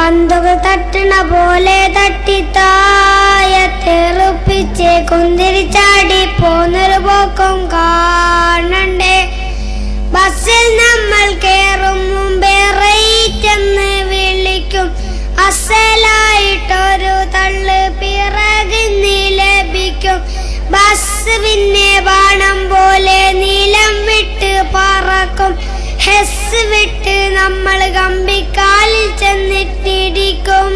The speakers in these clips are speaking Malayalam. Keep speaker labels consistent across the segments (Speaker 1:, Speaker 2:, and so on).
Speaker 1: പന്തുകൾ തട്ടണ പോലെ തട്ടിത്തായത്തെറുപ്പിച്ച് കുന്തിരിച്ചാടി പോന്നൊരു പോക്കും കാണണ്ടേ. ബസ്സിൽ നമ്മൾ കേറും മുമ്പേ റേറ്റെന്ന് വിളിക്കും. അസലായിട്ടൊരു തള്ളു പിറകിന്ന് ലഭിക്കും. ബസ് പിന്നെ ബാണം പോലെ നീലം വിട്ട് പറക്കും. ഹെസ് വിട്ട് നമ്മൾ കമ്പിക്കാലിൽ ചെന്നിട്ടിടിക്കും.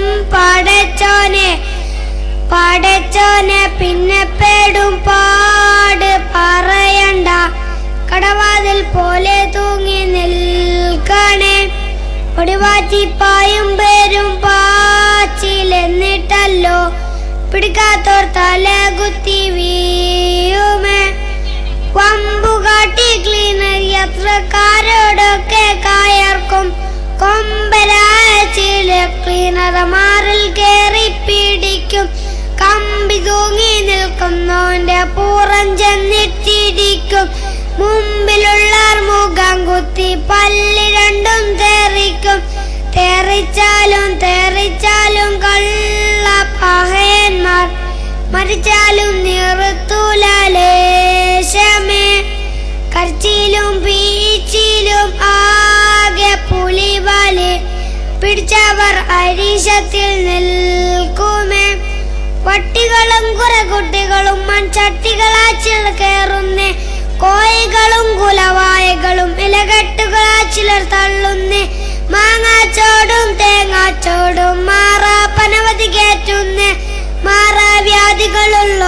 Speaker 1: പടച്ചോനെ പിന്നെ പേടും പാട് പറയണ്ട. കടവാതിൽ പോലെ തൂങ്ങി നിൽക്കണേ. ഒടിവാറ്റിപ്പായും പേരും പാച്ചിലെന്നിട്ടല്ലോ പിടിക്കാത്തോർ തല കുത്തി വീഴുമേ. വമ്പുകാട്ടി ക്ലീനർ യാത്രക്കാരോടൊക്കെ കയർക്കും. കൊമ്പരായ ചില ക്ലീനർ മാറിൽ കയറി പിടിക്കും. കമ്പി തൂങ്ങി നിൽക്കുന്നോന്റെ പൂറം ചെന്നിട്ടിടിക്കും. മുമ്പിലുള്ള മുഖം കുത്തി പല്ല് രണ്ടും തെറിക്കും. തെറിച്ചാലും കള്ള പഹയന്മാർ മരിച്ചാലും നിർത്തൂല ലേശമേ. കരച്ചിലും പീച്ചിലും ആകെ പുലിവാല് പിടിച്ചവർ അരീശത്തിൽ നിൽക്കുമേ. പട്ടികളും കുരകുട്ടികളും മൺചട്ടികളാച്ചിൽ കയറുന്നേ. കോഴികളും കുലവായകളും ഇലകെട്ടുകളാ ചിലർ തള്ളുന്നേ. മാങ്ങാച്ചോടും തേങ്ങാച്ചോടും മാറാപ്പനവധി കയറ്റുന്നേ. മാറാവ്യാധികളുള്ള